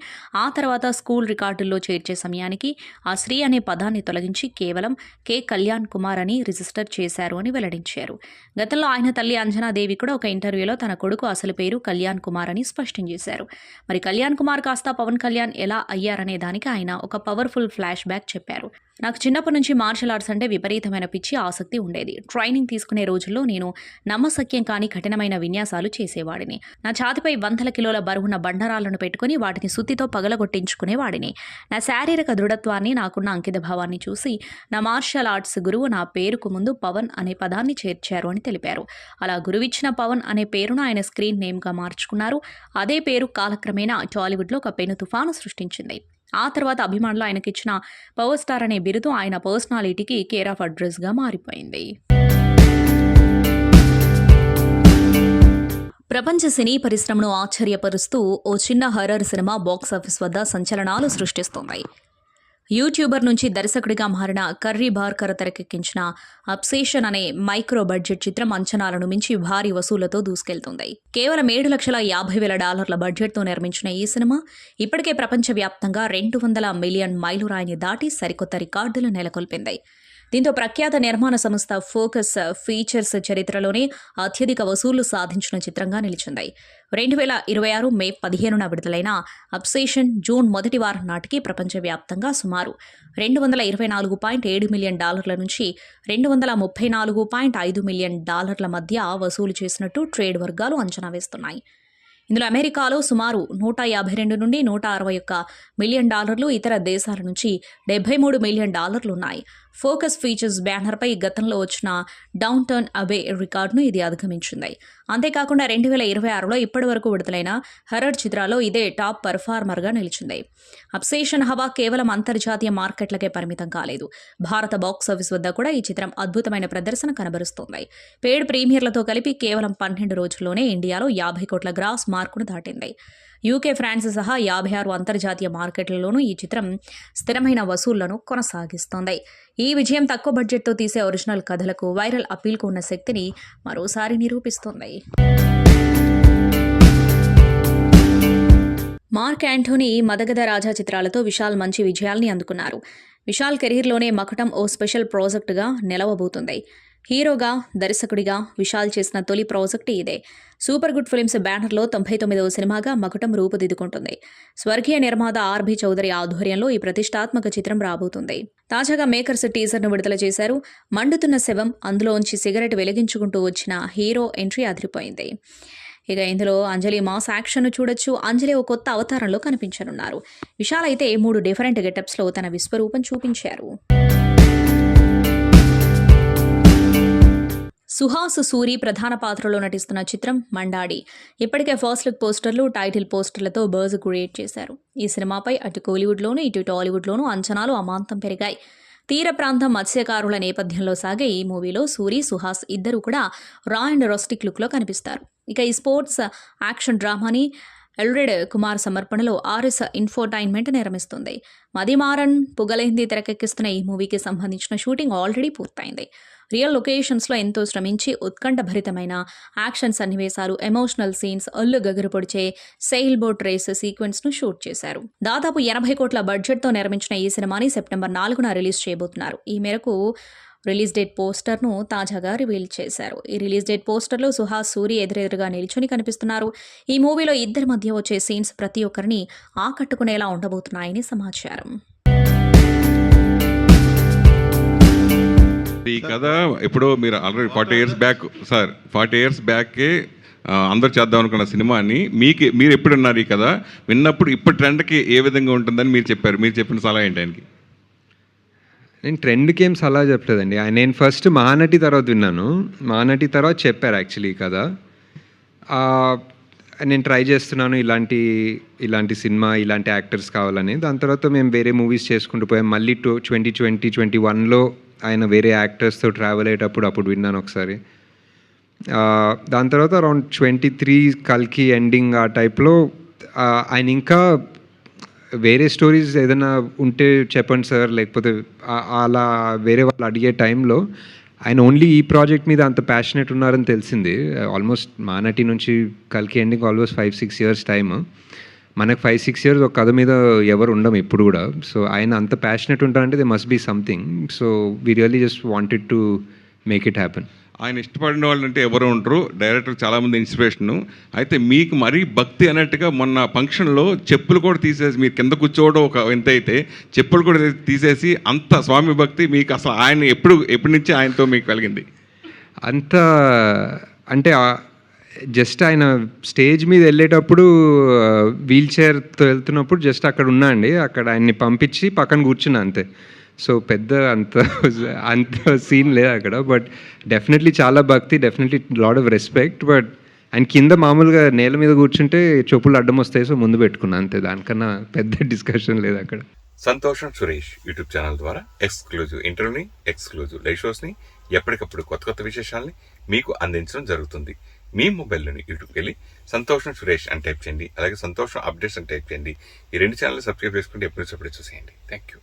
ఆ తర్వాత స్కూల్ రికార్డుల్లో చేర్చే సమయానికి ఆ శ్రీ అనే పదాన్ని తొలగించి కేవలం కె కళ్యాణ్ కుమార్ అని రిజిస్టర్ చేశారు అని వెల్లడించారు. గతంలో ఆయన తల్లి అంజనాదేవి కూడా ఒక ఇంటర్వ్యూలో తన కొడుకు అసలు పేరు కళ్యాణ్ కుమార్ అని స్పష్టం చేశారు. మరి కళ్యాణ్ కుమార్ కాస్త పవన్ కళ్యాణ్ ఎలా అయ్యారనే దానికి ఆయన ఒక పవర్ఫుల్ ఫ్లాష్ బ్యాక్ చెప్పారు. నాకు చిన్నప్పటి నుంచి మార్షల్ ఆర్ట్స్ అంటే విపరీతమైన పిచ్చి, ఆసక్తి ఉండేది. ట్రైనింగ్ తీసుకునే రోజుల్లో నేను నమ్మశక్యం కాని కఠినమైన విన్యాసాలు చేసేవాడిని. నా ఛాతిపై 100 కిలోల బరువున్న బండరాలను పెట్టుకుని వాటిని సుత్తితో పగలగొట్టించుకునేవాడిని. నా శారీరక దృఢత్వాన్ని, నాకున్న అంకిత భావాన్ని చూసి నా మార్షల్ ఆర్ట్స్ గురువు నా పేరుకు ముందు పవన్ అనే పదాన్ని చేర్చారు అని తెలిపారు. అలా గురువిచ్చిన పవన్ అనే పేరును ఆయన స్క్రీన్ నేమ్గా మార్చుకున్నారు. అదే పేరు కాలక్రమేణా టాలీవుడ్లో ఒక పెను తుఫాను సృష్టించింది. ఆ తర్వాత అభిమానులు ఆయనకిచ్చిన పవర్ స్టార్ అనే బిరుదు ఆయన పర్సనాలిటీకి కేర్ ఆఫ్ అడ్రస్గా మారిపోయింది. ప్రపంచ సినీ పరిశ్రమను ఆశ్చర్యపరుస్తూ ఓ చిన్న హర్రర్ సినిమా బాక్సాఫీస్ వద్ద సంచలనాలు సృష్టిస్తోంది. యూట్యూబర్ నుంచి దర్శకుడిగా మారిన కర్రీ బార్కర్ తెరకెక్కించిన అబ్సేషన్ అనే మైక్రో బడ్జెట్ చిత్రం అంచనాలను మించి భారీ వసూళ్లతో దూసుకెళ్తుంది. కేవలం $7,50,000 బడ్జెట్తో నిర్మించిన ఈ సినిమా ఇప్పటికే ప్రపంచవ్యాప్తంగా 200 మిలియన్ మైలురాయిని దాటి సరికొత్త రికార్డులు నెలకొల్పింది. దీంతో ప్రఖ్యాత నిర్మాణ సంస్థ ఫోకస్ ఫీచర్స్ చరిత్రలోనే అత్యధిక వసూళ్లు సాధించిన చిత్రంగా నిలిచింది. 2026 మే 15న విడుదలైన అబ్సేషన్ జూన్ మొదటి వారం నాటికి ప్రపంచవ్యాప్తంగా సుమారు $224.7 మిలియన్ నుంచి $234.5 మిలియన్ మధ్య వసూలు చేసినట్టు ట్రేడ్ వర్గాలు అంచనా వేస్తున్నాయి. ఇందులో అమెరికాలో సుమారు $152 నుండి $161 మిలియన్, ఇతర దేశాల నుంచి $73 మిలియన్ ఉన్నాయి. ఫోకస్ ఫీచర్స్ బ్యానర్పై గతంలో వచ్చిన డౌన్ టర్న్ అవే రికార్డును ఇది అధిగమించింది. అంతేకాకుండా 2026లో ఇప్పటి వరకు విడుదలైన హర్రర్ చిత్రాల్లో ఇదే టాప్ పర్ఫార్మర్గా నిలిచింది. అబ్సేషన్ హవా కేవలం అంతర్జాతీయ మార్కెట్లకే పరిమితం కాలేదు. భారత బాక్సాఫీస్ వద్ద కూడా ఈ చిత్రం అద్భుతమైన ప్రదర్శన కనబరుస్తోంది. పెయిడ్ ప్రీమియర్లతో కలిపి కేవలం 12 రోజుల్లోనే ఇండియాలో 50 కోట్ల గ్రాస్ మార్కును దాటింది. యూకే, ఫ్రాన్స్ సహా 56 అంతర్జాతీయ మార్కెట్లలోనూ ఈ చిత్రం స్థిరమైన వసూళ్లను కొనసాగిస్తోంది. ఈ విజయం తక్కువ బడ్జెట్తో తీసే ఒరిజినల్ కథలకు, వైరల్ అప్పీల్కు ఉన్న శక్తిని మరోసారి నిరూపిస్తోంది. మార్క్ యాంటోనీ, మదగధ రాజా చిత్రాలతో విశాల్ మంచి విజయాల్ని అందుకున్నారు. విశాల్ కెరీర్లోనే మకుటం ఓ స్పెషల్ ప్రాజెక్టుగా నిలవబోతుంది. హీరోగా, దర్శకుడిగా విశాల్ చేసిన తొలి ప్రాజెక్టు ఇదే. సూపర్ గుడ్ ఫిల్మ్స్ బ్యానర్లో 99వ సినిమాగా మకుటం రూపుదిద్దుకుంటుంది. స్వర్గీయ నిర్మాత ఆర్బి చౌదరి ఆధ్వర్యంలో ఈ ప్రతిష్టాత్మక చిత్రం రాబోతుంది. తాజాగా మేకర్స్ టీజర్ను విడుదల చేశారు. మండుతున్న శవం, అందులోంచి సిగరెట్ వెలిగించుకుంటూ వచ్చిన హీరో ఎంట్రీ అదిరిపోయింది. ఇక ఇందులో అంజలి మాస్ యాక్షన్ను చూడొచ్చు. అంజలి ఓ కొత్త అవతారంలో కనిపించనున్నారు. విశాల్ అయితే 3 డిఫరెంట్ గెటప్స్లో తన విశ్వరూపం చూపించారు. సుహాస్ సూరి ప్రధాన పాత్రలో నటిస్తున్న చిత్రం మండాడి ఇప్పటికే ఫస్ట్ లుక్ పోస్టర్లు, టైటిల్ పోస్టర్లతో బజ్ క్రియేట్ చేశారు. ఈ సినిమాపై అటు కోలీవుడ్లోనూ ఇటు టాలీవుడ్లోనూ అంచనాలు అమాంతం పెరిగాయి. తీర ప్రాంతం మత్స్యకారుల నేపథ్యంలో సాగే ఈ మూవీలో సూరి, సుహాస్ ఇద్దరు కూడా రా అండ్ రస్టిక్ లుక్లో కనిపిస్తారు. ఇక ఈ స్పోర్ట్స్ యాక్షన్ డ్రామాని ఎల్రెడ్ కుమార్ సమర్పణలో ఆర్ఎస్ ఇన్ఫోటైన్మెంట్ నిర్మిస్తుంది. మదిమారన్ పుగలైంది తెరకెక్కిస్తున్న ఈ మూవీకి సంబంధించిన షూటింగ్ ఆల్రెడీ పూర్తయింది. రియల్ లొకేషన్స్లో ఎంతో శ్రమించి ఉత్కంఠభరితమైన యాక్షన్ సన్నివేశాలు, ఎమోషనల్ సీన్స్, ఒళ్ళు గగురు పొడిచే సెయిల్ బోట్ రేస్ సీక్వెన్స్ను షూట్ చేశారు. దాదాపు 80 కోట్ల బడ్జెట్తో నిర్మించిన ఈ సినిమాని సెప్టెంబర్ 4న రిలీజ్ చేయబోతున్నారు. ఈ మేరకు రిలీజ్ డేట్ పోస్టర్ను తాజాగా రివీల్ చేశారు. ఈ రిలీజ్ డేట్ పోస్టర్లో సుహాస్, సూరి ఎదురెదురుగా నిల్చుని కనిపిస్తున్నారు. ఈ మూవీలో ఇద్దరి మధ్య వచ్చే సీన్స్ ప్రతి ఒక్కరిని ఆకట్టుకునేలా ఉండబోతున్నాయని సమాచారం. ఈ కథ ఇప్పుడు మీరు already 40 years back sir 40 years బ్యాక్కే అందరూ చేద్దాం అనుకున్న సినిమాని మీరు ఎప్పుడు విన్నారు ఈ కథ? విన్నప్పుడు ఇప్పుడు ట్రెండ్కి ఏ విధంగా ఉంటుందని మీరు చెప్పారు. మీరు చెప్పిన సలహా ఏంటి ఆయనకి? నేను ట్రెండ్కి ఏం సలహా చెప్పలేదండి. నేను ఫస్ట్ మహానటి తర్వాత విన్నాను. మహానటి తర్వాత చెప్పారు యాక్చువల్లీ కదా నేను ట్రై చేస్తున్నాను ఇలాంటి సినిమా, ఇలాంటి యాక్టర్స్ కావాలని. దాని తర్వాత మేము వేరే మూవీస్ చేసుకుంటూ పోయాం. మళ్ళీ 2021లో ఆయన వేరే యాక్టర్స్తో ట్రావెల్ అయ్యేటప్పుడు అప్పుడు విన్నాను ఒకసారి. దాని తర్వాత అరౌండ్ 23 కల్కి ఎండింగ్ ఆ టైప్లో ఆయన ఇంకా వేరే స్టోరీస్ ఏదైనా ఉంటే చెప్పండి సార్, లేకపోతే అలా వేరే వాళ్ళు అడిగే టైంలో ఆయన ఓన్లీ ఈ ప్రాజెక్ట్ మీద అంత ప్యాషనెట్ ఉన్నారని తెలిసింది. ఆల్మోస్ట్ మానటి నుంచి కల్కి ఎండింగ్ ఆల్మోస్ట్ 5-6 years టైమ్. మనకు 5-6 years ఒక కథ మీద ఎవరు ఉండం ఇప్పుడు కూడా. సో ఆయన అంత ప్యాషనెట్ ఉంటారంటే they must be something. So we really just wanted to make it happen. ఆయన ఇష్టపడిన వాళ్ళు అంటే ఎవరు ఉంటారు, డైరెక్టర్ చాలామంది ఇన్స్పిరేషను. అయితే మీకు మరీ భక్తి అన్నట్టుగా మొన్న ఫంక్షన్లో చెప్పులు కూడా తీసేసి మీరు కింద కూర్చోవడం ఒక ఎంత అయితే చెప్పులు కూడా తీసేసి అంత స్వామి భక్తి మీకు అసలు ఆయన ఎప్పటి నుంచి ఆయనతో మీకు కలిగింది? అంత అంటే జస్ట్ ఆయన స్టేజ్ మీద వెళ్ళేటప్పుడు వీల్ చైర్తో వెళ్తున్నప్పుడు జస్ట్ అక్కడ ఉన్నా అండి. అక్కడ ఆయన్ని పంపించి పక్కన కూర్చున్నా అంతే. సో పెద్ద అంత సీన్ లేదు అక్కడ. బట్ డెఫినెట్లీ చాలా భక్తి, definitely lot of respect. But ఆయన కింద మామూలుగా నేల మీద కూర్చుంటే చెప్పులు అడ్డం వస్తాయి, సో ముందు పెట్టుకున్నా అంతే. దానికన్నా పెద్ద డిస్కషన్ లేదు అక్కడ. సంతోషం సురేష్ యూట్యూబ్ ఛానల్ ద్వారా ఎక్స్క్లూజివ్ ఇంటర్వ్యూని, ఎక్స్క్లూజివ్ లైవ్ షోస్ని, ఎప్పటికప్పుడు కొత్త విశేషాలని మీకు అందించడం జరుగుతుంది. మీ మొబైల్లోని యూట్యూబ్కి వెళ్ళి సంతోషం సురేష్ అని టైప్ చేయండి, అలాగే సంతోషం అప్డేట్స్ అని టైప్ చేయండి. ఈ 2 ఛానల్ సబ్స్క్రైబ్ చేసుకుంటే ఎప్పుడు చూసేయండి. Thank you.